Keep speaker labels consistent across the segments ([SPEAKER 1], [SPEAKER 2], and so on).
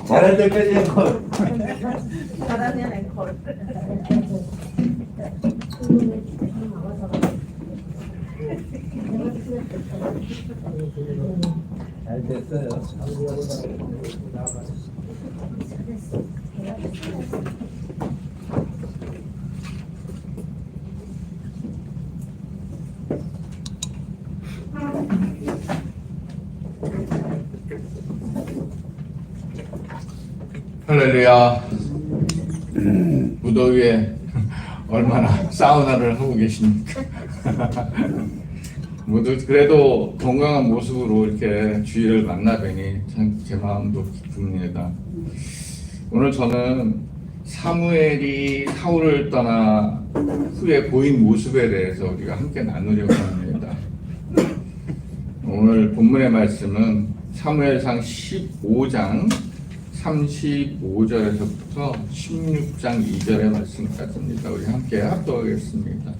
[SPEAKER 1] 잘할 때까지 앵콜.
[SPEAKER 2] 잘하면 앵콜.
[SPEAKER 1] 잘 됐어요.
[SPEAKER 3] 할렐루야. 무더위에 얼마나 사우나를 하고 계십니까? 모두 그래도 건강한 모습으로 이렇게 주일을 만나뵈니 참 제 마음도 기쁩니다. 오늘 저는 사무엘이 사울을 떠나 후에 보인 모습에 대해서 우리가 함께 나누려고 합니다. 오늘 본문의 말씀은 사무엘상 15장 35절에서부터 16장 2절의 말씀까지입니다. 우리 함께 합독하겠습니다.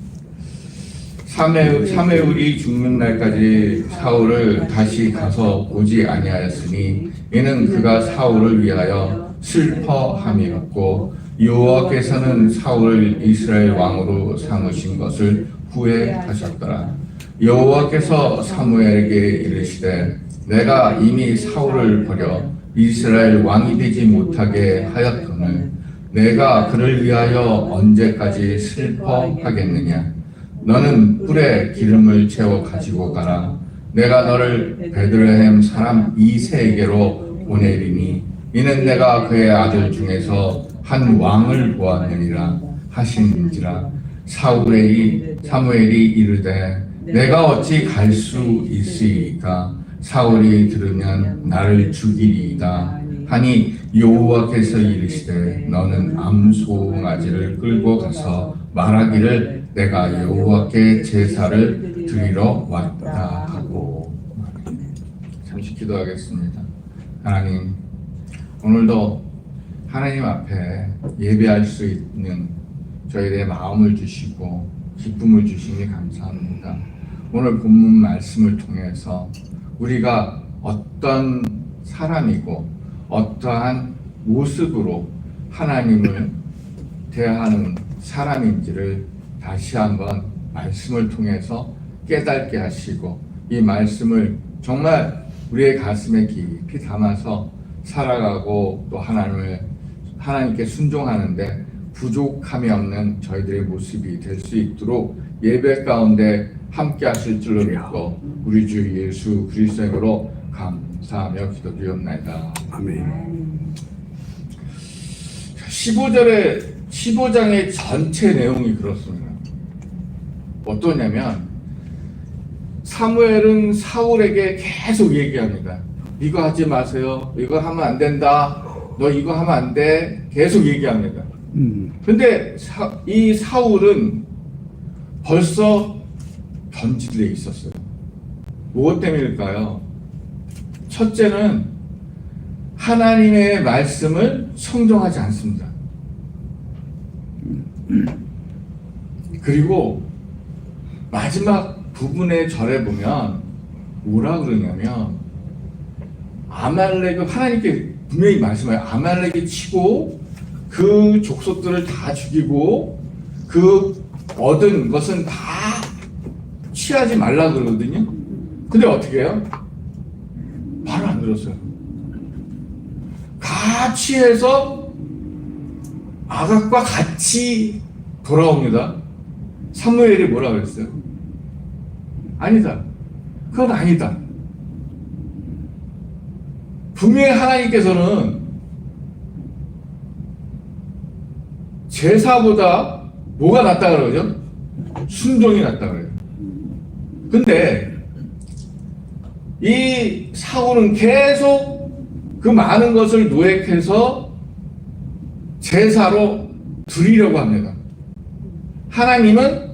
[SPEAKER 3] 사무엘이 죽는 날까지 사울을 다시 가서 보지 아니하였으니 이는 그가 사울을 위하여 슬퍼함이었고 여호와께서는 사울을 이스라엘 왕으로 삼으신 것을 후회하셨더라. 여호와께서 사무엘에게 이르시되 내가 이미 사울을 버려 이스라엘 왕이 되지 못하게 하였거늘 내가 그를 위하여 언제까지 슬퍼하겠느냐. 너는 뿔에 기름을 채워 가지고 가라. 내가 너를 베들레헴 사람 이새에게로 보내리니 이는 내가 그의 아들 중에서 한 왕을 보았느니라 하시는지라. 사무엘이 이르되 내가 어찌 갈 수 있으리까. 사울이 들으면 나를 죽이리이다 하니 여호와께서 이르시되 너는 암송아지를 끌고 가서 말하기를 내가 여호와께 제사를 드리러 왔다 하고. 잠시 기도하겠습니다. 하나님, 오늘도 하나님 앞에 예배할 수 있는 저희의 마음을 주시고 기쁨을 주시니 감사합니다. 오늘 본문 말씀을 통해서 우리가 어떤 사람이고 어떠한 모습으로 하나님을 대하는 사람인지를 다시 한번 말씀을 통해서 깨닫게 하시고 이 말씀을 정말 우리의 가슴에 깊이 담아서 살아가고 또 하나님께 순종하는데 부족함이 없는 저희들의 모습이 될 수 있도록 예배 가운데 함께 하실 줄로 믿고 우리 주 예수 그리스도의 이름으로 감사하며 기도드리옵나이다.
[SPEAKER 4] 아멘.
[SPEAKER 3] 15장의 전체 내용이 그렇습니다. 어떠냐면 사무엘은 사울에게 계속 얘기합니다. 이거 하지 마세요. 이거 하면 안 된다. 너 이거 하면 안 돼. 계속 얘기합니다. 근데 이 사울은 벌써 변질돼 있었어요. 무엇 때문일까요? 첫째는 하나님의 말씀을 청정하지 않습니다. 그리고 마지막 부분의 절에 보면 뭐라 그러냐면 아말렉을 하나님께 분명히 말씀해요. 아말렉이 치고 그 족속들을 다 죽이고 그 얻은 것은 다 취하지 말라 그러거든요. 근데 어떻게 해요? 바로 안 들었어요. 다 취해서 아각과 같이 돌아옵니다. 사무엘이 뭐라 그랬어요? 아니다. 그건 아니다. 분명히 하나님께서는 제사보다 뭐가 낫다 그러죠? 순종이 낫다 그래요. 근데 이 사울은 계속 그 많은 것을 노획해서 제사로 드리려고 합니다. 하나님은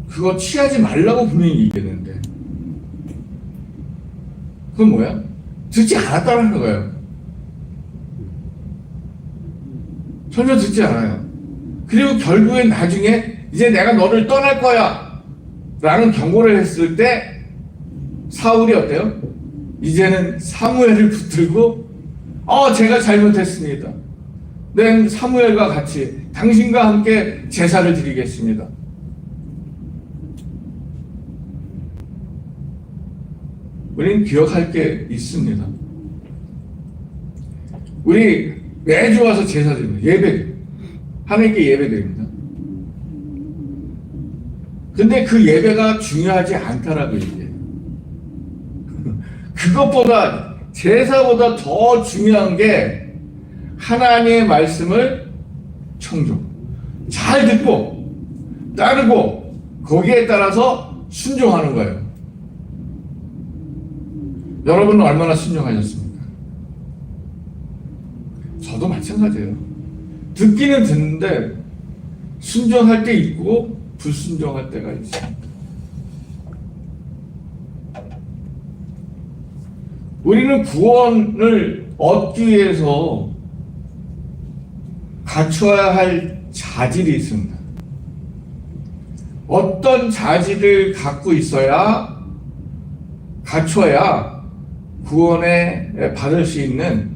[SPEAKER 3] 그거 취하지 말라고 분명히 얘기했는데 그건 뭐야? 듣지 않았다는 거예요. 전혀 듣지 않아요. 그리고 결국엔 나중에 이제 내가 너를 떠날 거야 라는 경고를 했을 때 사울이 어때요? 이제는 사무엘을 붙들고 제가 잘못했습니다. 네, 사무엘과 같이 당신과 함께 제사를 드리겠습니다. 우리는 기억할 게 있습니다. 우리 매주 와서 제사 드립니다. 예배, 하나님께 예배 드립니다. 근데 그 예배가 중요하지 않다라고 얘기해요. 그것보다, 제사보다 더 중요한 게 하나님의 말씀을 청종, 잘 듣고 따르고 거기에 따라서 순종하는 거예요. 여러분은 얼마나 순종하셨습니까? 저도 마찬가지예요. 듣기는 듣는데 순종할 때 있고 불순종할 때가 있어요. 우리는 구원을 얻기 위해서 갖춰야 할 자질이 있습니다. 어떤 자질을 갖고 있어야, 갖춰야 구원에 받을 수 있는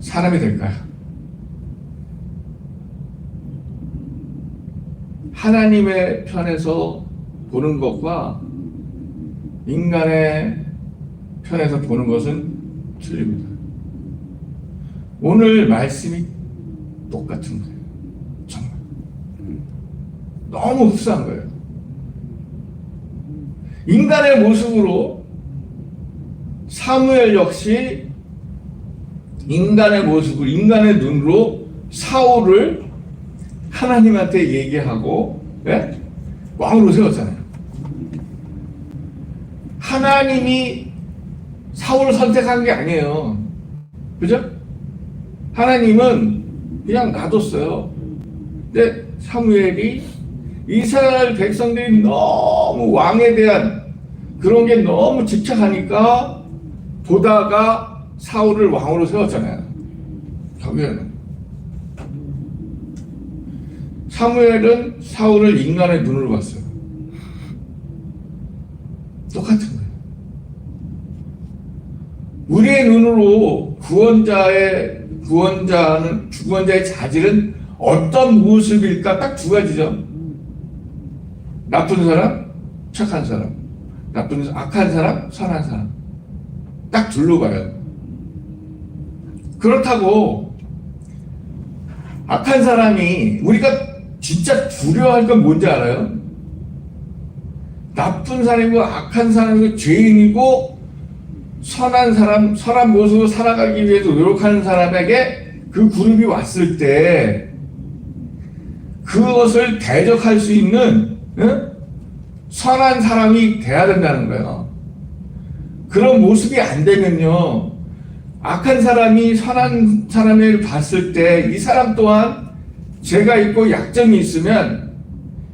[SPEAKER 3] 사람이 될까요? 하나님의 편에서 보는 것과 인간의 편에서 보는 것은 틀립니다. 오늘 말씀이 똑같은 거예요. 정말 너무 흡사한 거예요. 인간의 모습으로 사무엘 역시 인간의 모습으로, 인간의 눈으로 사울을 하나님한테 얘기하고 왕으로 세웠잖아요. 하나님이 사울을 선택한 게 아니에요. 그죠? 하나님은 그냥 놔뒀어요. 근데 사무엘이 이스라엘 백성들이 너무 왕에 대한 그런 게 너무 집착하니까 보다가 사울을 왕으로 세웠잖아요. 결국에는 사무엘은 사울을 인간의 눈으로 봤어요. 똑같은 거예요. 우리의 눈으로 구원자의 자질은 어떤 모습일까? 딱 두 가지죠. 나쁜 사람, 착한 사람. 악한 사람, 선한 사람. 딱 둘로 봐요. 그렇다고 악한 사람이, 우리가 진짜 두려워할 건 뭔지 알아요? 나쁜 사람이고 악한 사람이고 죄인이고 선한 사람, 선한 모습으로 살아가기 위해서 노력하는 사람에게 그 그룹이 왔을 때 그것을 대적할 수 있는 선한 사람이 돼야 된다는 거예요. 그런 모습이 안 되면요, 악한 사람이 선한 사람을 봤을 때 이 사람 또한 죄가 있고 약점이 있으면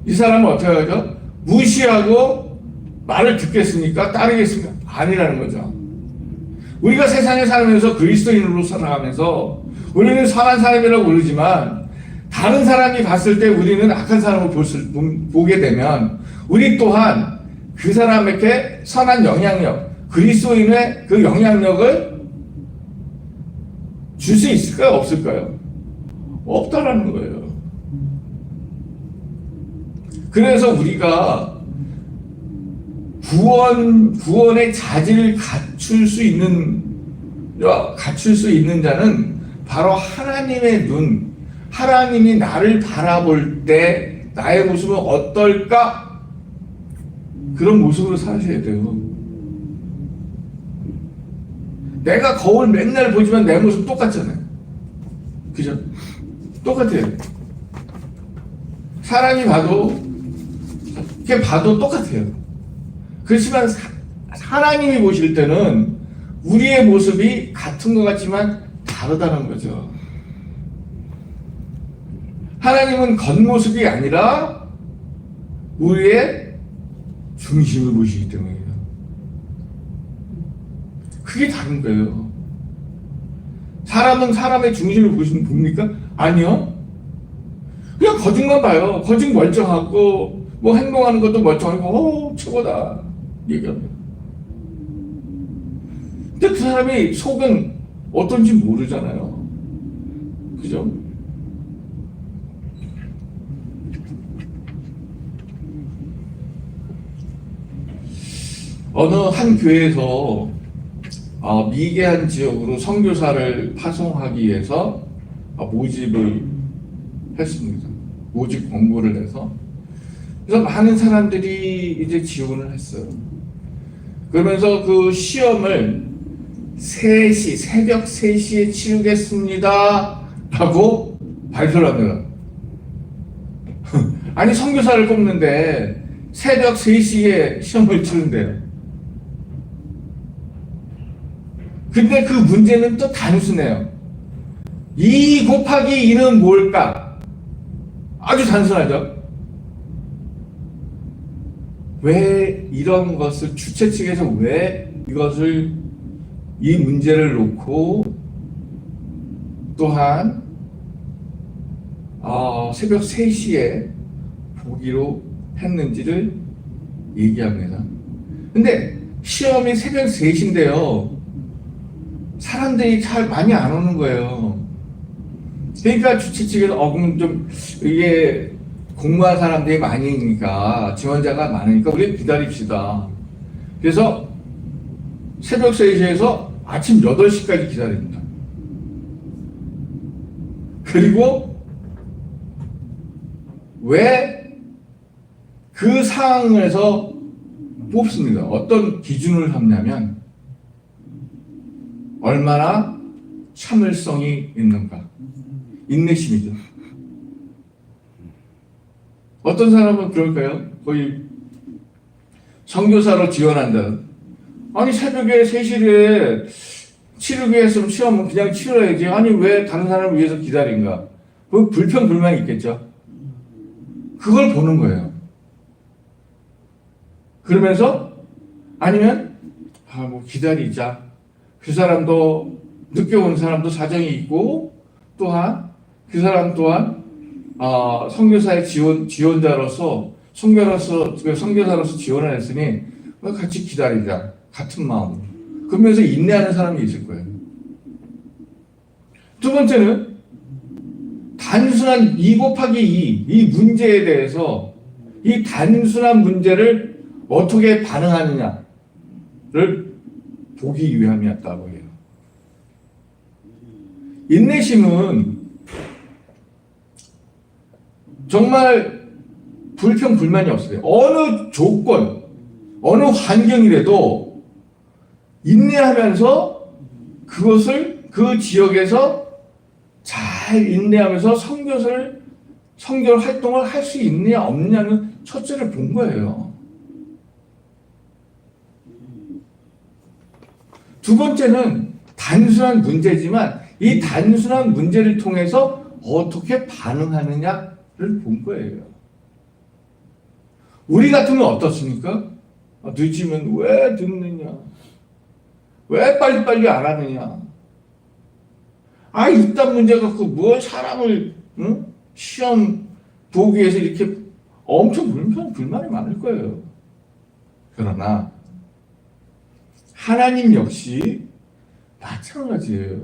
[SPEAKER 3] 이 사람은 어떻게 하죠? 무시하고 말을 듣겠습니까? 따르겠습니까? 아니라는 거죠. 우리가 세상에 살면서 그리스도인으로 살아가면서 우리는 선한 사람이라고 부르지만 다른 사람이 봤을 때 우리는 악한 사람을 보게 되면 우리 또한 그 사람에게 선한 영향력, 그리스도인의 그 영향력을 줄 수 있을까요? 없을까요? 없다라는 거예요. 그래서 우리가 구원의 자질을 갖출 수 있는 자는 바로 하나님의 눈, 하나님이 나를 바라볼 때 나의 모습은 어떨까? 그런 모습으로 사셔야 돼요. 내가 거울 맨날 보지만 내 모습 똑같잖아요. 그죠? 똑같아요. 사람이 봐도, 이렇게 봐도 똑같아요. 그렇지만 하나님이 보실 때는 우리의 모습이 같은 것 같지만 다르다는 거죠. 하나님은 겉모습이 아니라 우리의 중심을 보시기 때문이에요. 그게 다른 거예요. 사람은 사람의 중심을 봅니까? 아니요. 그냥 거짓만 봐요. 거짓 멀쩡하고 뭐 행동하는 것도 멀쩡하고 최고다 얘기합니다. 근데 그 사람이 속은 어떤지 모르잖아요. 그죠? 어느 한 교회에서 미개한 지역으로 선교사를 파송하기 위해서 모집을 했습니다. 모집 공고를 해서. 그래서 많은 사람들이 이제 지원을 했어요. 그러면서 그 시험을 3시, 새벽 3시에 치르겠습니다. 라고 발표를 합니다. 아니, 선교사를 뽑는데 새벽 3시에 시험을 치른대요. 근데 그 문제는 또 단순해요. 2 곱하기 2는 뭘까? 아주 단순하죠. 왜 이런 것을 주최 측에서 왜 이것을 이 문제를 놓고 또한 새벽 3시에 보기로 했는지를 얘기합니다. 근데 시험이 새벽 3시인데요. 사람들이 잘 많이 안 오는 거예요. 그러니까 주최 측에서 그럼 좀 이게 공부한 사람들이 많으니까 지원자가 많으니까 우리 기다립시다. 그래서 새벽 3시에서 아침 8시까지 기다립니다. 그리고 왜 그 상황에서 뽑습니다. 어떤 기준을 삼냐면 얼마나 참을성이 있는가. 인내심이죠. 어떤 사람은 그럴까요? 거의 선교사로 지원한다. 아니, 새벽에 3시에 치르기 했으면 시험은 그냥 치러야지. 아니, 왜 다른 사람을 위해서 기다린가? 그 불평불만이 있겠죠. 그걸 보는 거예요. 그러면서 아니면 기다리자. 그 사람도 늦게 온 사람도 사정이 있고 또한 그 사람 또한 선교사의 지원자로서 선교사로서 지원을 했으니 같이 기다리자. 같은 마음으로. 그러면서 인내하는 사람이 있을 거예요. 두 번째는 단순한 2 곱하기 2 이 문제에 대해서 이 단순한 문제를 어떻게 반응하느냐를 보기 위함이었다고 해요. 인내심은 정말 불평불만이 없어요. 어느 조건, 어느 환경이라도 인내하면서 그것을 그 지역에서 잘 인내하면서 선교 활동을 할 수 있느냐 없느냐는 첫째를 본 거예요. 두 번째는 단순한 문제지만 이 단순한 문제를 통해서 어떻게 반응하느냐를 본 거예요. 우리 같으면 어떻습니까? 늦으면 왜 늦느냐? 왜 빨리빨리 안 하느냐? 이딴 문제 갖고 뭐 사람을 시험 보기 위해서 이렇게 엄청 불만이 많을 거예요. 그러나 하나님 역시 마찬가지예요.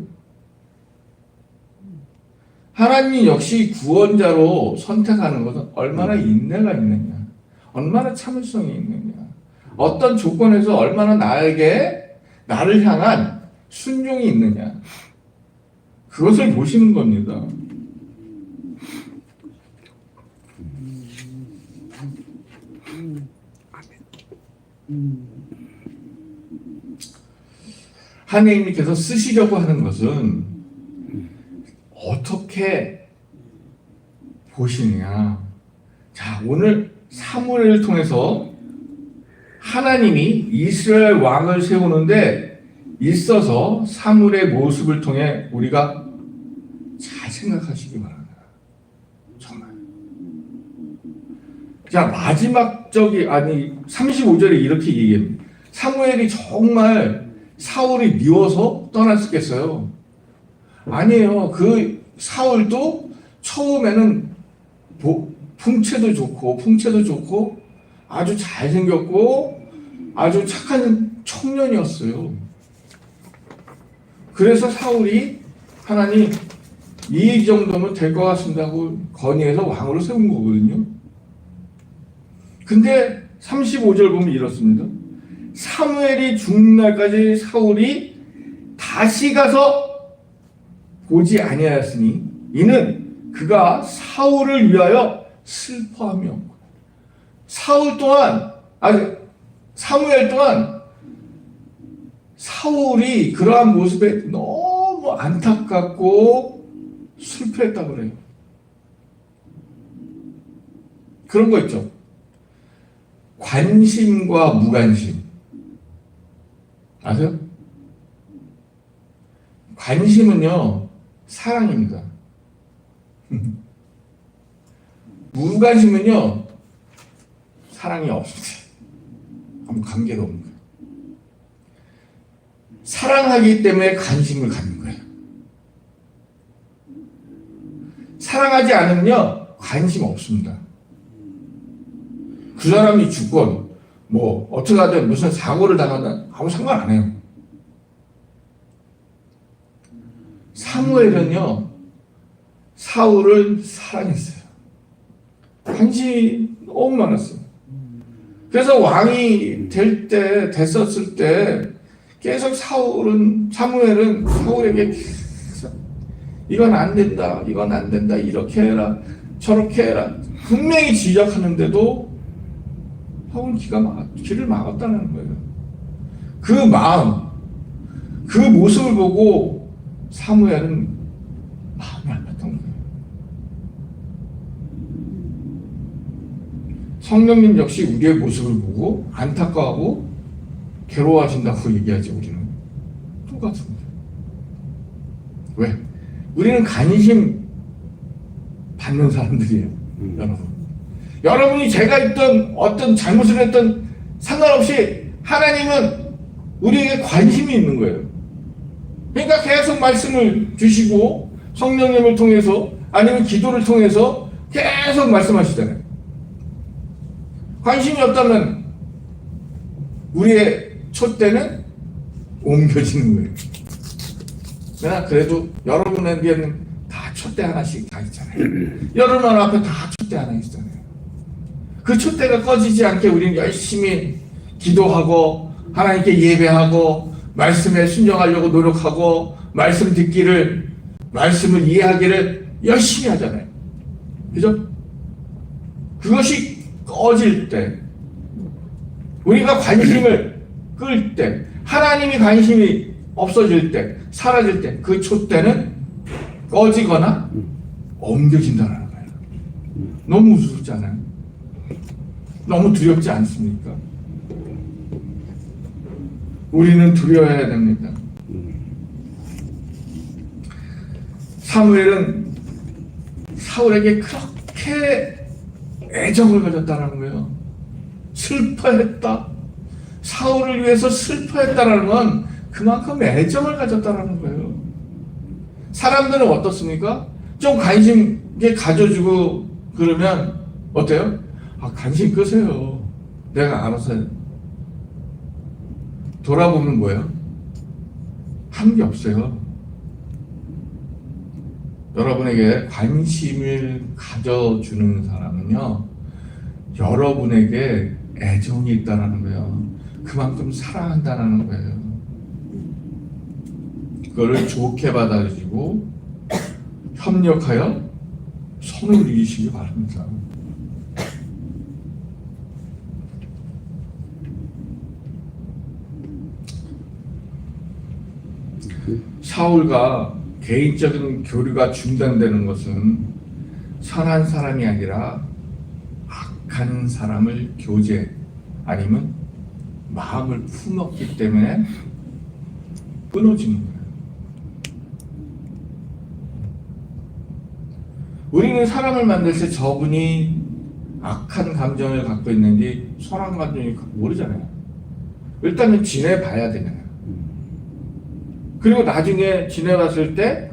[SPEAKER 3] 하나님 역시 구원자로 선택하는 것은 얼마나 인내가 있느냐, 얼마나 참을성이 있느냐, 어떤 조건에서 얼마나 나를 향한 순종이 있느냐, 그것을 보시는 겁니다. 하나님께서 쓰시려고 하는 것은 어떻게 보시느냐. 자, 오늘 사무엘을 통해서 하나님이 이스라엘 왕을 세우는데 있어서 사무엘의 모습을 통해 우리가 잘 생각하시기 바랍니다. 정말. 자, 마지막 35절에 이렇게 얘기합니다. 사무엘이 정말 사울이 미워서 떠났겠어요? 아니에요. 그 사울도 처음에는 풍채도 좋고 아주 잘생겼고 아주 착한 청년이었어요. 그래서 사울이 하나님 이 정도면 될 것 같습니다 하고 건의해서 왕으로 세운 거거든요. 근데 35절 보면 이렇습니다. 사무엘이 죽는 날까지 사울이 다시 가서 보지 아니하였으니 이는 그가 사울을 위하여 슬퍼하며 사무엘 또한 사울이 그러한 모습에 너무 안타깝고 슬퍼했다고 그래요. 그런 거 있죠. 관심과 무관심. 아세요? 관심은요, 사랑입니다. 무관심은요, 사랑이 없습니다. 아무 관계가 없는 거예요. 사랑하기 때문에 관심을 갖는 거예요. 사랑하지 않으면요, 관심 없습니다. 그 사람이 죽건, 어떻게 하든 무슨 사고를 당하든 아무 상관 안 해요. 사무엘은요, 사울을 사랑했어요. 관심이 너무 많았어요. 그래서 왕이 됐었을 때, 계속 사무엘은 사울에게 계속 이건 안 된다, 이건 안 된다, 이렇게 해라, 저렇게 해라. 분명히 지적하는데도 사울은 길을 막았다는 거예요. 그 마음, 그 모습을 보고 사무엘은 마음이 안 맞던 거예요. 성령님 역시 우리의 모습을 보고 안타까워하고 괴로워하신다고 얘기하죠. 우리는 똑같습니다. 왜? 우리는 관심 받는 사람들이에요. 여러분이 제가 있던 어떤 잘못을 했던 상관없이 하나님은 우리에게 관심이 있는 거예요. 그러니까 계속 말씀을 주시고 성령님을 통해서 아니면 기도를 통해서 계속 말씀하시잖아요. 관심이 없다면 우리의 촛대는 옮겨지는 거예요. 그러나 그래도 여러분에게는 다 촛대 하나씩 다 있잖아요. 여러분 앞에 다 촛대 하나 있잖아요. 그 촛대가 꺼지지 않게 우리는 열심히 기도하고 하나님께 예배하고 말씀에 순종하려고 노력하고 말씀을 이해하기를 열심히 하잖아요. 그죠? 그것이 꺼질 때, 우리가 관심을 끌 때, 하나님이 관심이 없어질 때, 사라질 때, 그 촛대는 꺼지거나 옮겨진다는 거예요. 너무 우습지 않아요? 너무 두렵지 않습니까? 우리는 두려워해야 됩니다. 사무엘은 사울에게 그렇게 애정을 가졌다는 거예요. 슬퍼했다. 사울을 위해서 슬퍼했다는 건 그만큼 애정을 가졌다는 거예요. 사람들은 어떻습니까? 좀 관심 있게 가져주고 그러면 어때요? 관심 끄세요. 내가 알아서 해. 돌아보면 뭐예요? 한 게 없어요. 여러분에게 관심을 가져주는 사람은요, 여러분에게 애정이 있다는 거예요. 그만큼 사랑한다는 거예요. 그걸 좋게 받아주시고 협력하여 선을 이루시기 바랍니다. 사울과 개인적인 교류가 중단되는 것은 선한 사람이 아니라 악한 사람을 교제 아니면 마음을 품었기 때문에 끊어지는 거예요. 우리는 사람을 만들 때 저분이 악한 감정을 갖고 있는지 선한 감정을 모르잖아요. 일단은 지내봐야 되잖아요. 그리고 나중에 지내봤을 때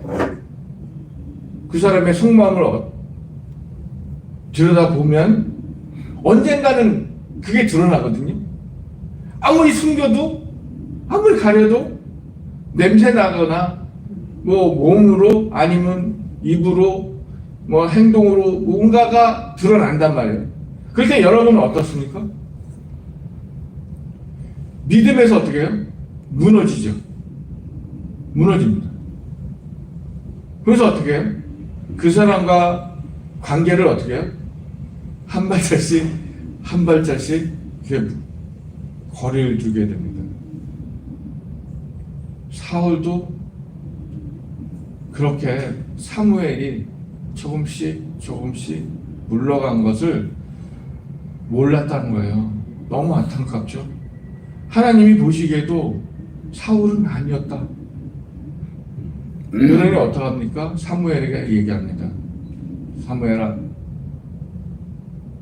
[SPEAKER 3] 그 사람의 속마음을 들여다보면 언젠가는 그게 드러나거든요. 아무리 숨겨도 아무리 가려도 냄새 나거나 뭐 몸으로 아니면 입으로 뭐 행동으로 뭔가가 드러난단 말이에요. 그럴 때 여러분은 어떻습니까? 믿음에서 어떻게 해요? 무너지죠. 무너집니다. 그래서 어떻게 해요? 그 사람과 관계를 어떻게 해요? 한 발짝씩 한 발짝씩 이렇게 거리를 두게 됩니다. 사울도 그렇게 사무엘이 조금씩 물러간 것을 몰랐다는 거예요. 너무 안타깝죠. 하나님이 보시기에도 사울은 아니었다. 그러니 어떡합니까? 사무엘에게 얘기합니다. 사무엘아,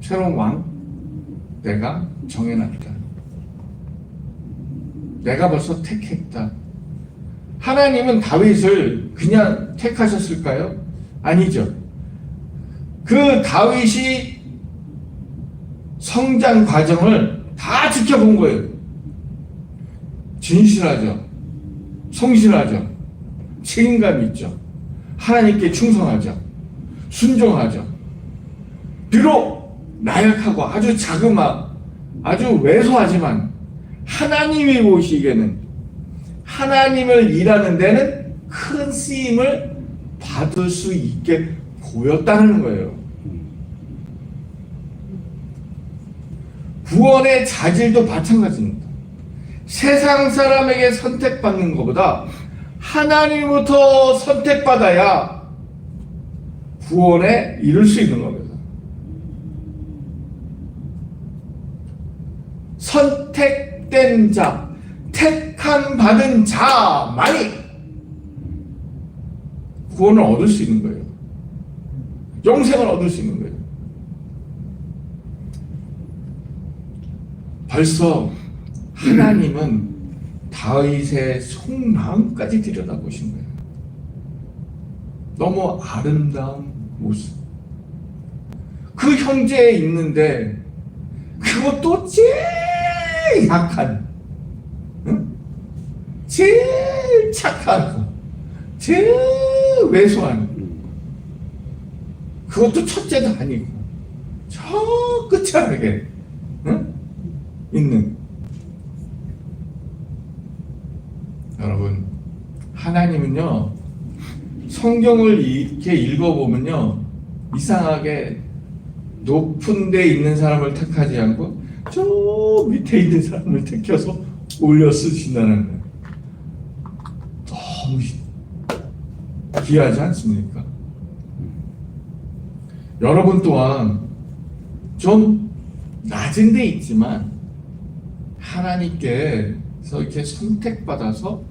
[SPEAKER 3] 새로운 왕 내가 정해놨다. 내가 벌써 택했다. 하나님은 다윗을 그냥 택하셨을까요? 아니죠. 그 다윗이 성장 과정을 다 지켜본 거예요. 진실하죠. 성실하죠. 책임감 있죠. 하나님께 충성하죠. 순종하죠. 비록 나약하고 아주 자그마, 아주 왜소하지만 하나님이 보시기에는 하나님을 일하는 데는 큰 쓰임을 받을 수 있게 보였다는 거예요. 구원의 자질도 마찬가지입니다. 세상 사람에게 선택받는 것보다 하나님부터 선택받아야 구원에 이룰 수 있는 겁니다. 선택된 자, 택함 받은 자만이 구원을 얻을 수 있는 거예요. 영생을 얻을 수 있는 거예요. 벌써 하나님은 다윗의 속마음까지 들여다보신 거예요. 너무 아름다운 모습. 그 형제에 있는데 그것도 제일 약한, 응? 제일 착한, 제일 왜소한, 그것도 첫째도 아니고 저 끝자락에, 응? 있는. 여러분, 하나님은요, 성경을 이렇게 읽어보면요, 이상하게 높은 데 있는 사람을 택하지 않고 저 밑에 있는 사람을 택해서 올려 쓰신다는 거예요. 너무 귀하지 않습니까? 여러분 또한 좀 낮은 데 있지만 하나님께서 이렇게 선택받아서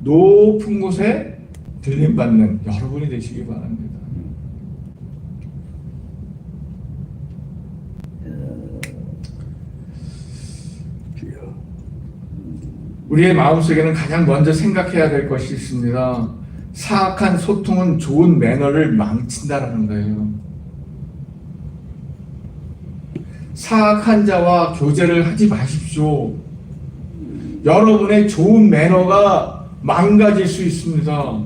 [SPEAKER 3] 높은 곳에 들림받는 여러분이 되시기 바랍니다. 우리의 마음속에는 가장 먼저 생각해야 될 것이 있습니다. 사악한 소통은 좋은 매너를 망친다라는 거예요. 사악한 자와 교제를 하지 마십시오. 여러분의 좋은 매너가 망가질 수 있습니다.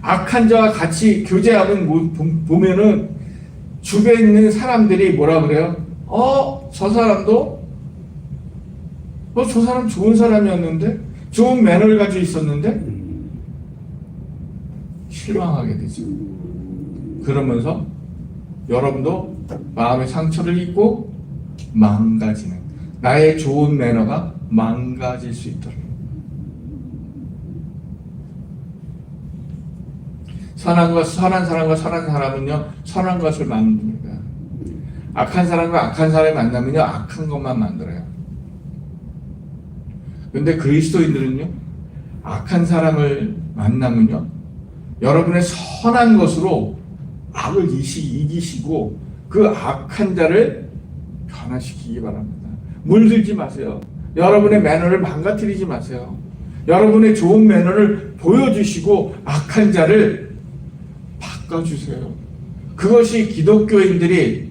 [SPEAKER 3] 악한 자와 같이 교제하면 보면은 주변에 있는 사람들이 뭐라 그래요? 저 사람도 저 사람 좋은 사람이었는데, 좋은 매너를 가지고 있었는데 실망하게 되죠. 그러면서 여러분도 마음의 상처를 입고 망가지는, 나의 좋은 매너가 망가질 수 있도록. 선한 사람과 선한 사람은요, 선한 것을 만듭니다. 악한 사람과 악한 사람이 만나면요, 악한 것만 만들어요. 근데 그리스도인들은요, 악한 사람을 만나면요, 여러분의 선한 것으로 악을 이기시고 그 악한 자를 변화시키기 바랍니다. 물들지 마세요. 여러분의 매너를 망가뜨리지 마세요. 여러분의 좋은 매너를 보여주시고 악한 자를 바꿔주세요. 그것이 기독교인들이,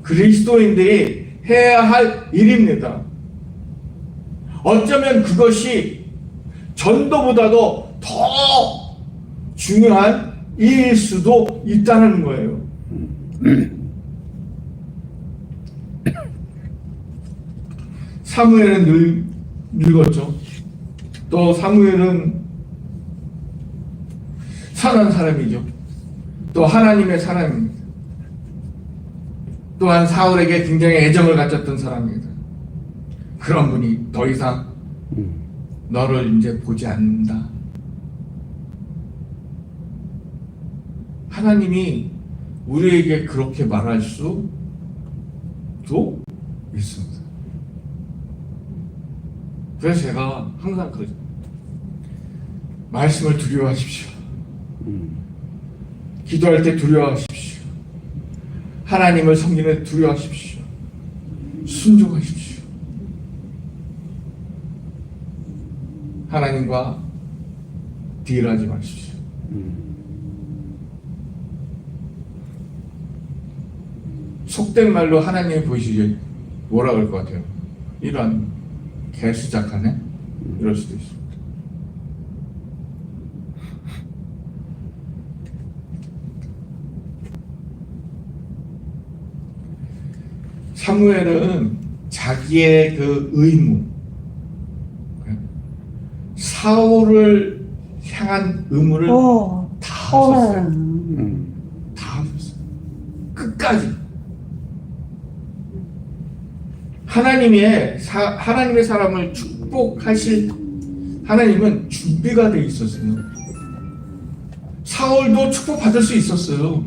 [SPEAKER 3] 그리스도인들이 해야 할 일입니다. 어쩌면 그것이 전도보다도 더 중요한 일일 수도 있다는 거예요. 사무엘은 늙었죠. 또 사무엘은 선한 사람이죠. 또 하나님의 사람입니다. 또한 사울에게 굉장히 애정을 가졌던 사람입니다. 그런 분이 더 이상 너를 이제 보지 않는다. 하나님이 우리에게 그렇게 말할 수도 있습니다. 그래서 제가 항상 그러죠. 말씀을 두려워하십시오. 기도할 때 두려워하십시오. 하나님을 섬기는 데 두려워하십시오. 순종하십시오. 하나님과 딜하지 마십시오. 속된 말로 하나님이 보시기에 뭐라 그럴 것 같아요? 이런 개수작하네? 이럴 수도 있습니다. 사무엘은 자기의 그 의무, 사울을 향한 의무를 다 하셨어요. 다 하셨어요. 끝까지. 하나님의 사람을 축복하실 하나님은 준비가 되어 있었어요. 사울도 축복받을 수 있었어요.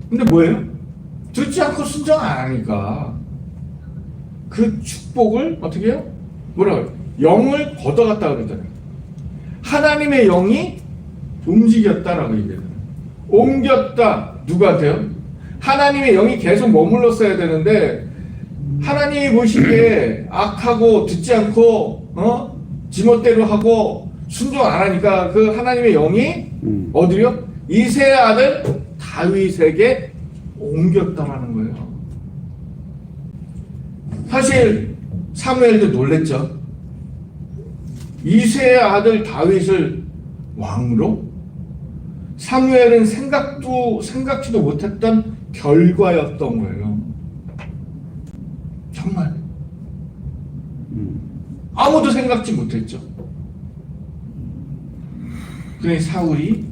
[SPEAKER 3] 근데 뭐예요? 듣지 않고 순종 안 하니까 그 축복을 어떻게 해요? 뭐라고요? 영을 걷어갔다 그러잖아요. 하나님의 영이 움직였다라고 얘기해요. 옮겼다. 누구한테요? 하나님의 영이 계속 머물렀어야 되는데 하나님이 보시기에 악하고 듣지 않고 지멋대로 하고 순종 안 하니까 그 하나님의 영이 어디요? 이새의 아들 다윗에게 옮겼다라는 거예요. 사실 사무엘도 놀랬죠. 이새의 아들 다윗을 왕으로? 사무엘은 생각지도 못했던 결과였던 거예요. 정말 아무도 생각지 못했죠. 그러니 사울이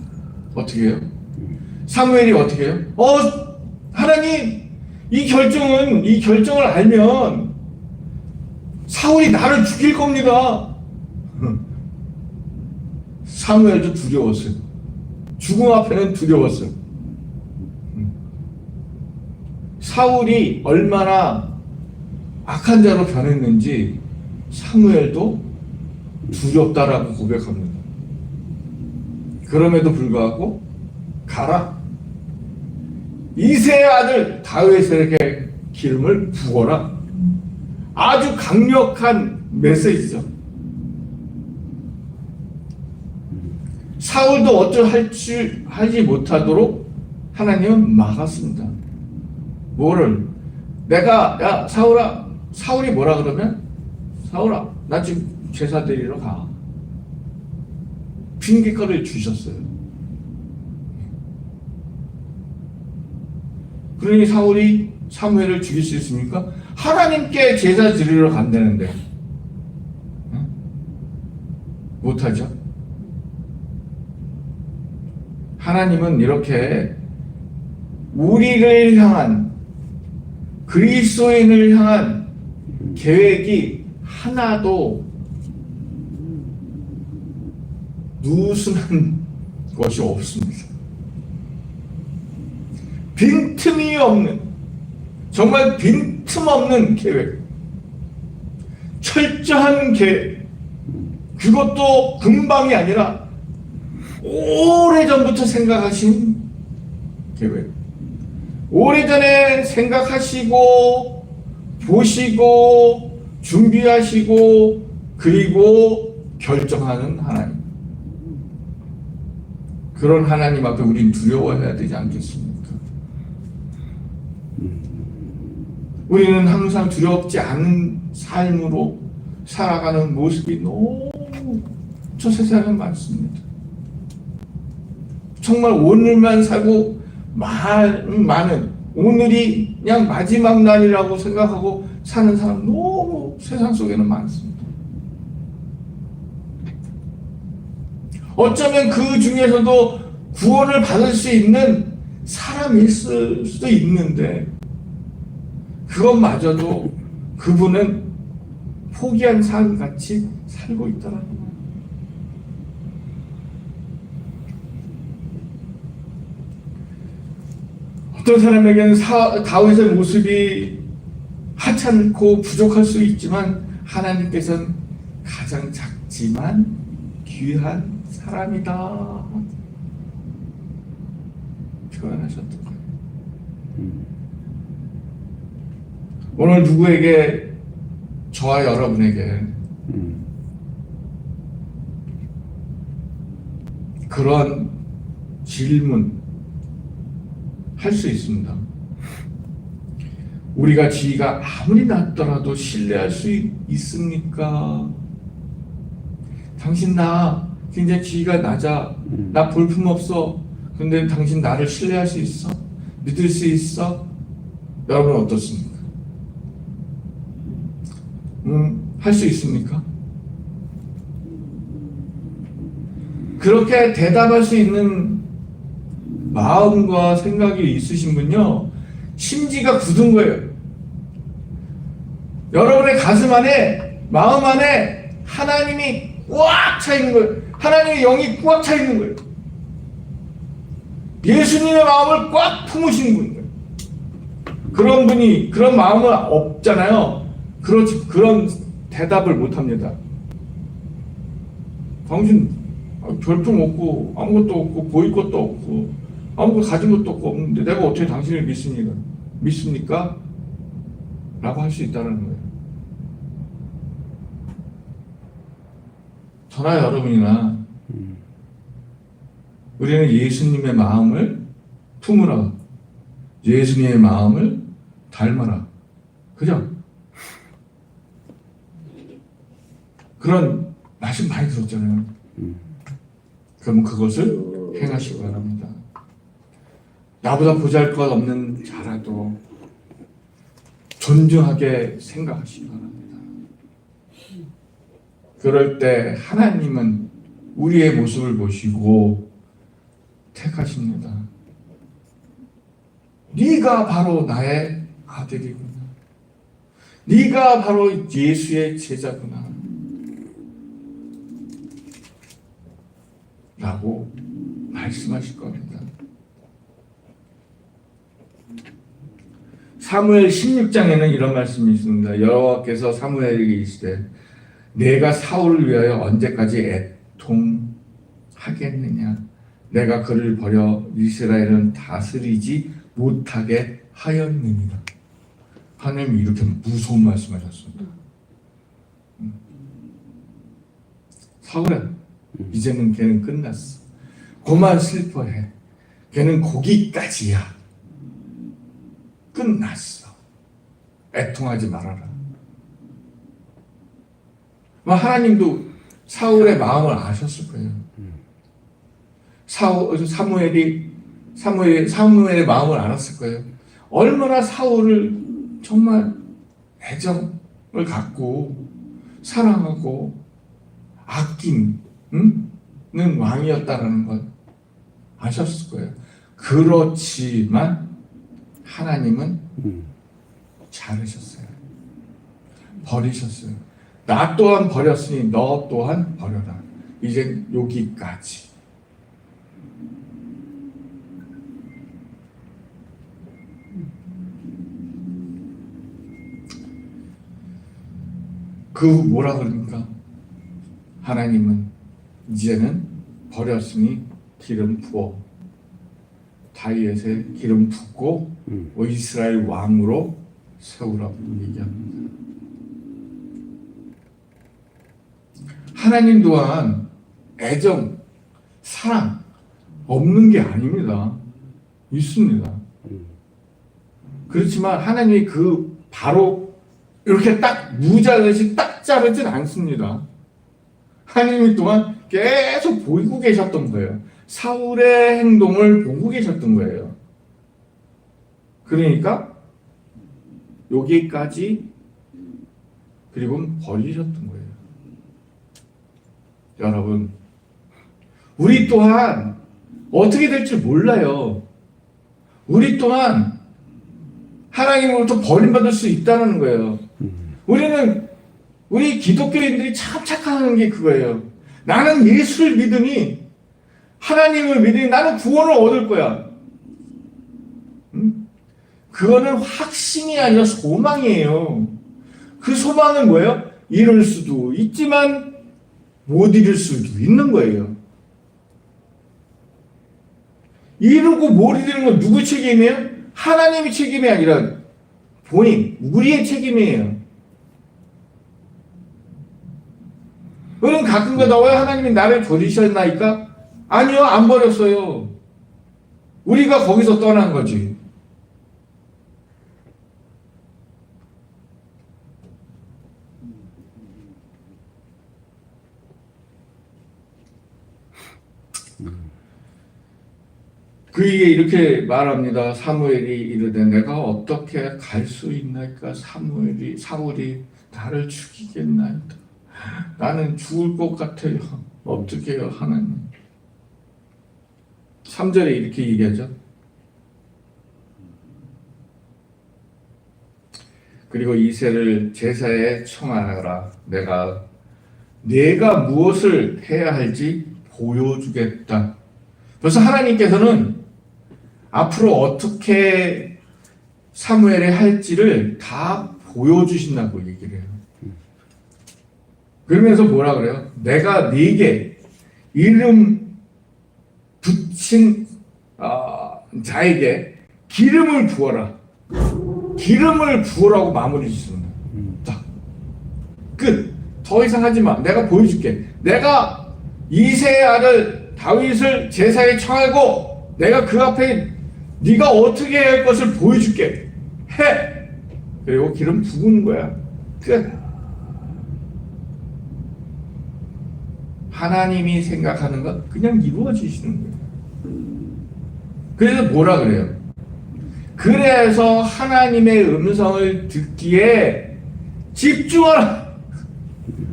[SPEAKER 3] 어떻게 해요? 사무엘이 어떻게 해요? 하나님, 이 결정을 알면 사울이 나를 죽일 겁니다. 사무엘도 두려웠어요. 죽음 앞에는 두려웠어요. 사울이 얼마나 악한 자로 변했는지 사무엘도 두렵다라고 고백합니다. 그럼에도 불구하고 가라. 이새의 아들 다윗에게 기름을 부어라. 아주 강력한 메시지죠. 사울도 하지 못하도록 하나님은 막았습니다. 뭐를? 야 사울이 뭐라 그러면? 사울아, 나 지금 제사 드리러 가. 핑계거리를 주셨어요. 그러니 사울이 사무엘을 죽일 수 있습니까? 하나님께 제사 드리러 간다는데 못하죠. 하나님은 이렇게 우리를 향한 그리스도인을 향한 계획이 하나도 누순한 것이 없습니다. 빈틈이 없는, 정말 빈틈없는 계획, 철저한 계획, 그것도 금방이 아니라 오래전부터 생각하신 계획, 오래전에 생각하시고 보시고 준비하시고 그리고 결정하는 하나님. 그런 하나님 앞에 우린 두려워해야 되지 않겠습니까? 우리는 항상 두렵지 않은 삶으로 살아가는 모습이 너무 저 세상에 많습니다. 정말 오늘만 살고 많은 오늘이 그냥 마지막 날이라고 생각하고 사는 사람 너무 세상 속에는 많습니다. 어쩌면 그 중에서도 구원을 받을 수 있는 사람이 있을 수도 있는데 그것마저도 그분은 포기한 삶같이 살고 있더라는 거예요. 어떤 사람에게는 다윗의 모습이 하찮고 부족할 수 있지만 하나님께서는 가장 작지만 귀한 사람이다 표현하셨던 거예요. 오늘 누구에게 저와 여러분에게 그런 질문 할 수 있습니다. 우리가 지위가 아무리 낮더라도 신뢰할 수 있습니까? 당신 나 굉장히 지위가 낮아. 나 볼품없어. 근데 당신 나를 신뢰할 수 있어? 믿을 수 있어? 여러분 어떻습니까? 할 수 있습니까? 그렇게 대답할 수 있는 마음과 생각이 있으신 분요, 심지가 굳은 거예요. 여러분의 가슴 안에, 마음 안에 하나님이 꽉 차 있는 거예요. 하나님의 영이 꽉 차 있는 거예요. 예수님의 마음을 꽉 품으신 분이에요. 그런 분이 그런 마음은 없잖아요. 그런 대답을 못 합니다. 당신 별품 없고 아무것도 없고 보일 것도 없고 아무것도 가진 것도 없는데 내가 어떻게 당신을 믿습니까? 라고 할 수 있다는 거예요. 저나 여러분이나 우리는 예수님의 마음을 품으라. 예수님의 마음을 닮아라. 그죠? 그런 말씀 많이 들었잖아요. 그럼 그것을 행하시기 바랍니다. 나보다 보잘것 없는 자라도 존중하게 생각하시기 바랍니다. 그럴 때 하나님은 우리의 모습을 보시고 택하십니다. 네가 바로 나의 아들이구나. 네가 바로 예수의 제자구나. 라고 말씀하실 겁니다. 사무엘 16장에는 이런 말씀이 있습니다. 여호와께서 사무엘에게 이르시되 내가 사울을 위하여 언제까지 애통하겠느냐. 내가 그를 버려 이스라엘은 다스리지 못하게 하였느니라. 하나님이 이렇게 무서운 말씀하셨습니다. 사울아, 이제는 걔는 끝났어. 그만 슬퍼해. 걔는 거기까지야. 끝났어. 애통하지 말아라. 하나님도 사울의 마음을 아셨을 거예요. 사무엘의 마음을 알았을 거예요. 얼마나 사울을 정말 애정을 갖고 사랑하고 아끼는 왕이었다는 걸 아셨을 거예요. 그렇지만 하나님은 자르셨어요. 버리셨어요. 나 또한 버렸으니 너 또한 버려라. 이제 여기까지. 그 뭐라 그럽니까? 하나님은 이제는 버렸으니 기름 부어. 다윗에 기름 붓고 이스라엘 왕으로 세우라고 얘기합니다. 하나님 또한 애정, 사랑 없는 게 아닙니다. 있습니다. 그렇지만 하나님이 그 바로 이렇게 딱 무자르듯이 딱 자르진 않습니다. 하나님이 동안 계속 보고 계셨던 거예요. 사울의 행동을 보고 계셨던 거예요. 그러니까 여기까지 그리고 버리셨던 거예요. 여러분, 우리 또한 어떻게 될지 몰라요. 우리 또한 하나님으로부터 버림받을 수 있다는 거예요. 우리 기독교인들이 참 착각하는 게 그거예요. 나는 예수를 믿으니, 하나님을 믿으니 나는 구원을 얻을 거야. 그거는 확신이 아니라 소망이에요. 그 소망은 뭐예요? 이룰 수도 있지만 못 이룰 수도 있는 거예요. 이루고 못 이루는 건 누구 책임이에요? 하나님의 책임이 아니라 본인, 우리의 책임이에요. 그럼 가끔가다 왜 하나님이 나를 버리셨나이까? 아니요, 안 버렸어요. 우리가 거기서 떠난 거지. 그에게 이렇게 말합니다. 사무엘이 이르되 내가 어떻게 갈 수 있나이까? 사울이 나를 죽이겠나이다. 나는 죽을 것 같아요. 어떻게 해요, 하나님? 3절에 이렇게 얘기하죠. 그리고 이새를 제사에 청하라. 내가 무엇을 해야 할지 보여주겠다. 그래서 하나님께서는 앞으로 어떻게 사무엘이 할지를 다 보여주신다고 얘기를 해요. 그러면서 뭐라 그래요? 내가 네게 이름 붙인 자에게 기름을 부어라. 기름을 부으라고 마무리 짓습니다. 딱 끝. 더 이상 하지 마. 내가 보여줄게. 내가 이새의 아들 다윗을 제사에 청하고 내가 그 앞에 네가 어떻게 해야 할 것을 보여줄게. 해. 그리고 기름 부은 거야. 끝. 하나님이 생각하는 건 그냥 이루어지시는 거예요. 그래서 뭐라 그래요? 그래서 하나님의 음성을 듣기에 집중하라.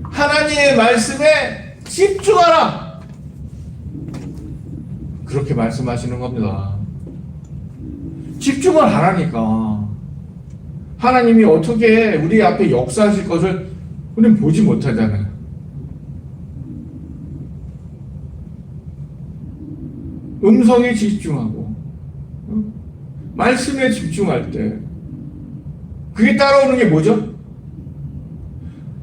[SPEAKER 3] 하나님의 말씀에 집중하라. 그렇게 말씀하시는 겁니다. 집중을 하라니까. 하나님이 어떻게 우리 앞에 역사하실 것을 우리는 보지 못하잖아요. 음성에 집중하고 말씀에 집중할 때 그게 따라오는 게 뭐죠?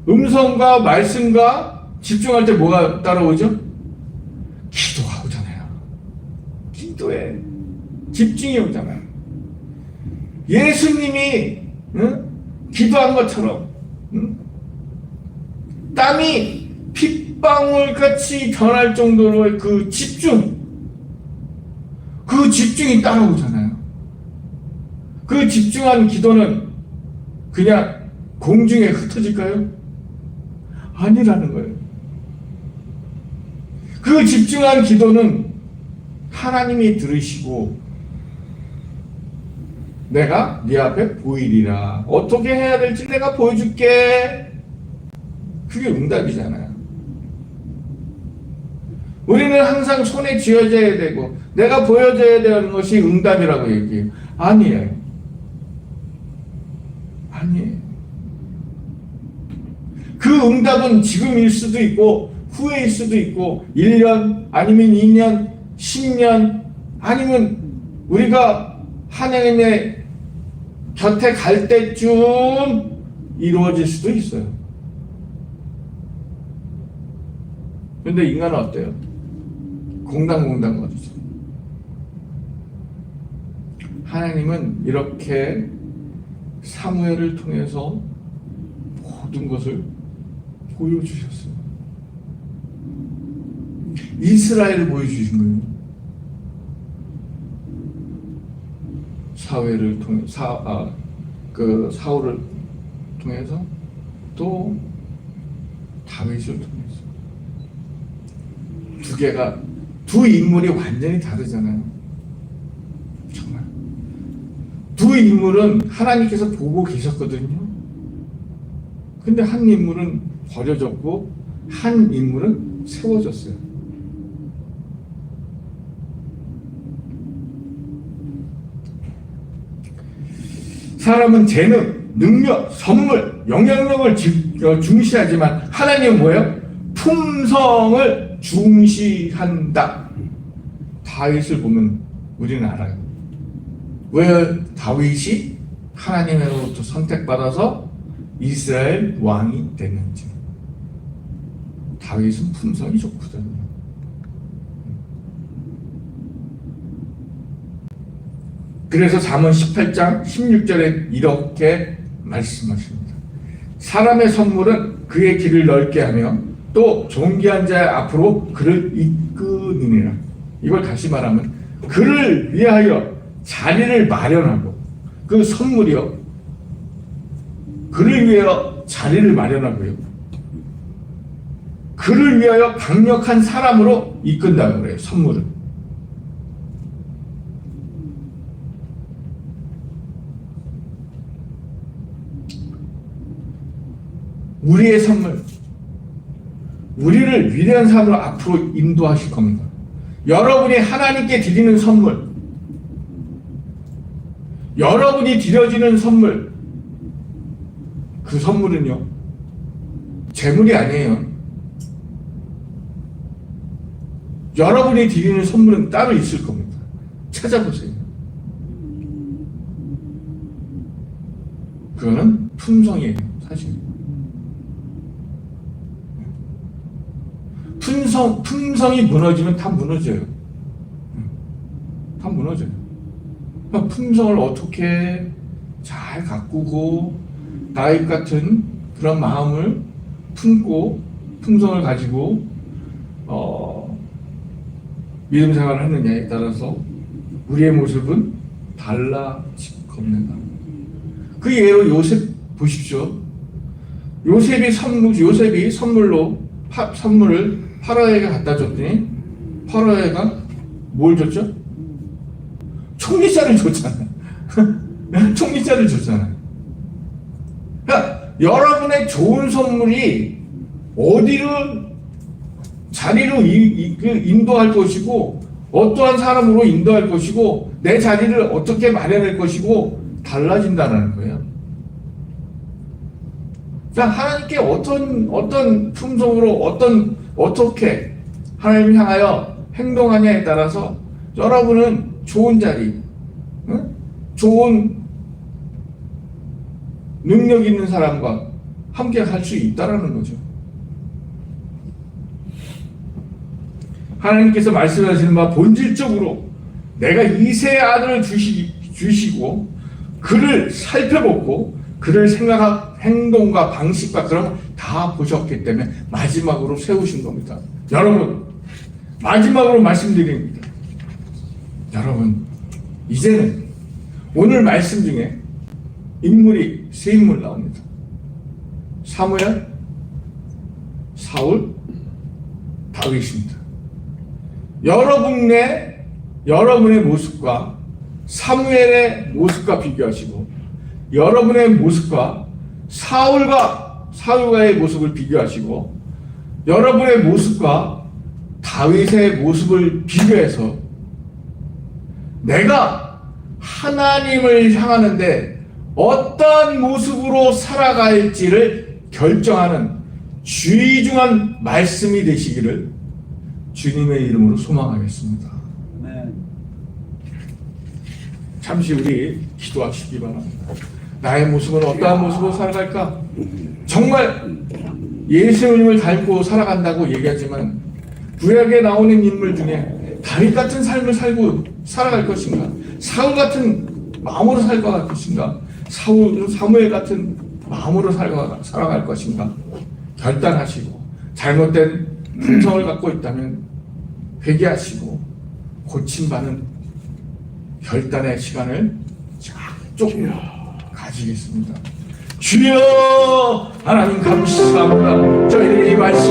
[SPEAKER 3] 음성과 말씀과 집중할 때 뭐가 따라오죠? 기도가 오잖아요. 기도에 집중이 오잖아요. 예수님이 기도한 것처럼 땀이 핏방울같이 변할 정도로 그 집중이 따라오잖아요. 그 집중한 기도는 그냥 공중에 흩어질까요? 아니라는 거예요. 그 집중한 기도는 하나님이 들으시고 내가 네 앞에 보이리라. 어떻게 해야 될지 내가 보여줄게. 그게 응답이잖아요. 우리는 항상 손에 쥐어져야 되고 내가 보여줘야 되는 것이 응답이라고 얘기해요. 아니에요. 아니에요. 그 응답은 지금일 수도 있고 후에일 수도 있고 1년 아니면 2년 10년 아니면 우리가 하나님의 곁에 갈 때쯤 이루어질 수도 있어요. 근데 인간은 어때요? 공당공당거리죠. 하나님은 이렇게 사무엘을 통해서 모든 것을 보여주셨어요. 이스라엘을 보여주신 거예요. 사울을 통해서 또 다윗을 통해서. 두 인물이 완전히 다르잖아요. 정말. 두 인물은 하나님께서 보고 계셨거든요. 근데 한 인물은 버려졌고 한 인물은 세워졌어요. 사람은 재능, 능력, 선물, 영향력을 중시하지만 하나님은 뭐예요? 품성을 중시한다. 다윗을 보면 우리는 알아요. 왜 다윗이 하나님으로부터 선택받아서 이스라엘 왕이 됐는지. 다윗은 품성이 좋거든요. 그래서 잠언 18장 16절에 이렇게 말씀하십니다. 사람의 선물은 그의 길을 넓게 하며 또 존귀한 자의 앞으로 그를 이끄느니라. 이걸 다시 말하면 그를 위하여 자리를 마련하고, 그 선물이요, 그를 위하여 자리를 마련하고요, 그를 위하여 강력한 사람으로 이끈다고 그래요. 선물은. 우리의 선물, 우리를 위대한 삶으로 앞으로 인도하실 겁니다. 여러분이 하나님께 드리는 선물, 여러분이 드려지는 선물, 그 선물은요, 재물이 아니에요. 여러분이 드리는 선물은 따로 있을 겁니다. 찾아보세요. 그거는 품성이에요, 사실. 품성이 무너지면 다 무너져요. 다 무너져요. 품성을 어떻게 잘 가꾸고 다윗 같은 그런 마음을 품고 품성을 가지고 믿음 생활을 하느냐에 따라서 우리의 모습은 달라질 겁니다. 그 예로 요셉 보십시오. 요셉이 선물을 파라오에게 갖다 줬더니 파라오가 뭘 줬죠? 총리자를 줬잖아요. 총리자를 줬잖아요. 그러니까 여러분의 좋은 선물이 어디를 자리로 인도할 것이고, 어떠한 사람으로 인도할 것이고, 내 자리를 어떻게 마련할 것이고 달라진다는 거예요. 그러니까 하나님께 어떤 품성으로 어떻게 하나님을 향하여 행동하냐에 따라서 여러분은 좋은 자리, 좋은 능력 있는 사람과 함께 할 수 있다라는 거죠. 하나님께서 말씀하시는 바 본질적으로 내가 이세의 아들을 주시고 그를 살펴보고 그를 생각한 행동과 방식과 그런 걸 다 보셨기 때문에 마지막으로 세우신 겁니다. 여러분, 마지막으로 말씀드립니다. 여러분, 이제는 오늘 말씀 중에 인물이 세 인물 나옵니다. 사무엘, 사울, 다윗입니다. 여러분의 모습과 사무엘의 모습과 비교하시고, 여러분의 모습과 사울과의 모습을 비교하시고, 여러분의 모습과 다윗의 모습을 비교해서 내가 하나님을 향하는데 어떤 모습으로 살아갈지를 결정하는 귀중한 말씀이 되시기를 주님의 이름으로 소망하겠습니다. 잠시 우리 기도하시기 바랍니다. 나의 모습은 어떠한 모습으로 살아갈까? 정말 예수님을 닮고 살아간다고 얘기하지만 구약에 나오는 인물 중에 다윗 같은 삶을 살아갈 것인가? 사울 같은 마음으로 살아갈 것인가? 사무엘 같은 마음으로 살아갈 것인가? 결단하시고 잘못된 품성을 갖고 있다면 회개하시고 고침받는 결단의 시간을 조금 가지겠습니다. 주여, 하나님 감사합니다. 저희들이 이 말씀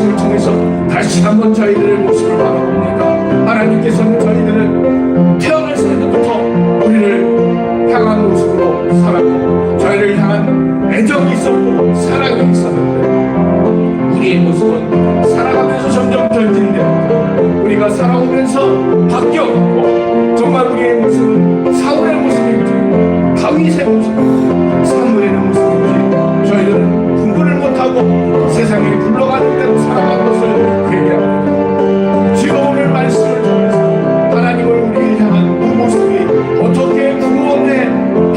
[SPEAKER 3] 우리의 모습은 살아가면서 점점 변질되고 우리가 살아오면서 바뀌어가고 정말 우리의 모습은 사울의 모습인지 다윗의 모습인지 사무엘의 모습인지 저희들은 분별을 못하고 세상에 굴러가는 대로 살아간 것을 회개합니다. 지금 오늘 말씀을 통해서 하나님을 우리를 향한 그 모습이 어떻게 구원에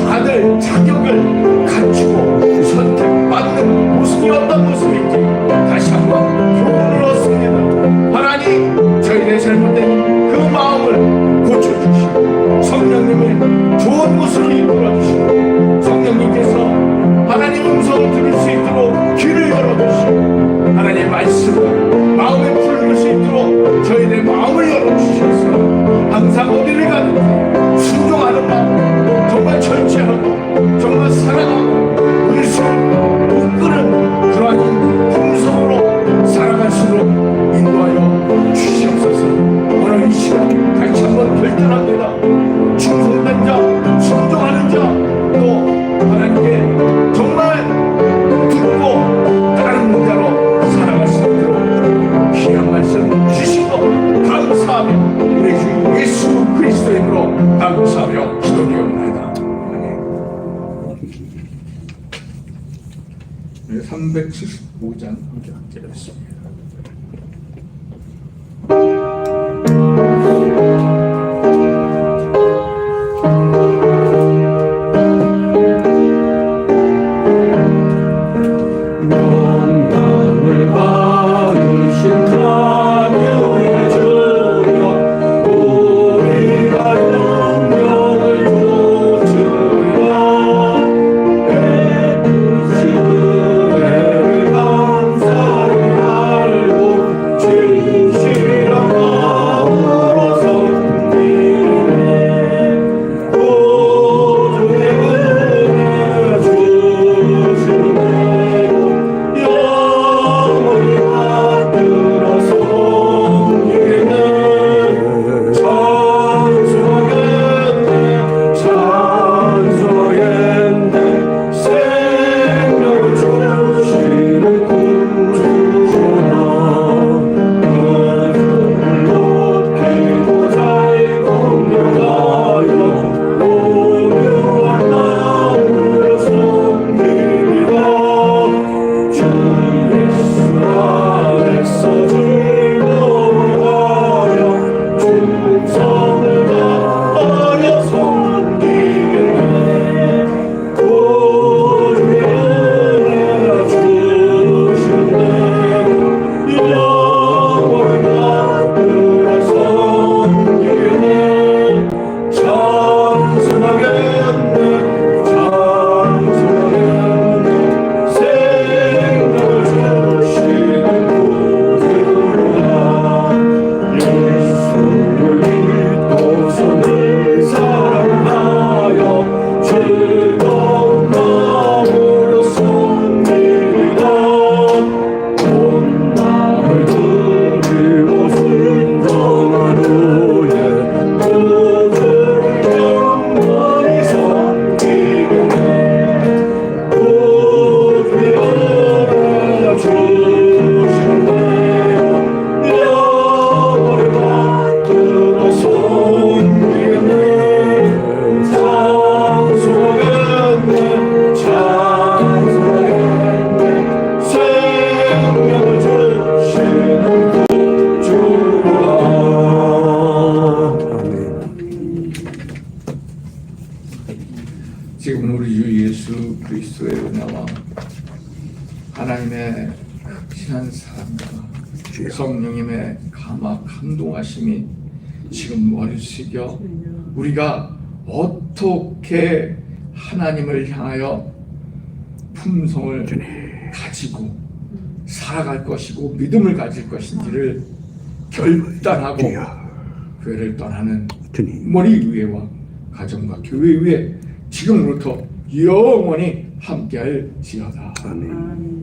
[SPEAKER 3] 받을 자격을 갖추고 선택받는 모습이 어떤 모습인지 다시 한번 교훈을 얻습니다. 하나님, 저희의 잘못된 그 마음을 고쳐주시고 성령님을 좋은 모습으로 이끌어주시고 성령님께서 하나님 음성을 들을 수 있도록 귀를 열어주시고 하나님의 말씀을 마음에 풀릴 수 있도록 저희의 마음을 열어주셔서 항상 어디를 가든지 순종하는 마음, 정말 절제하고 정말 사랑하고 의식을 이끄는 그러한 품성으로 살아갈수록 인도하여 주시옵소서. 오늘 이 시간 다시 한번 결단합니다. 충성된 자, 순종하는 자, 또 하나님께 정말 듣고 따르는 자로 살아갈 수 있도록 귀한 말씀 주시고 감사하며 우리 주 예수 그리스도의 이름으로 감사하며 기도드리옵나이다. 아멘. 375장 함께 읽겠습니다. 지금 우리 주 예수 그리스도의 은혜와 하나님의 극진한 사랑과 성령님의 감동하심이 지금 머리를 숙여 우리가 어떻게 하나님을 향하여 품성을 가지고 살아갈 것이고 믿음을 가질 것인지를 결단하고 교회를 떠나는 머리 위에와 가정과 교회 위에 지금부터 영원히 함께할지어다. 아멘.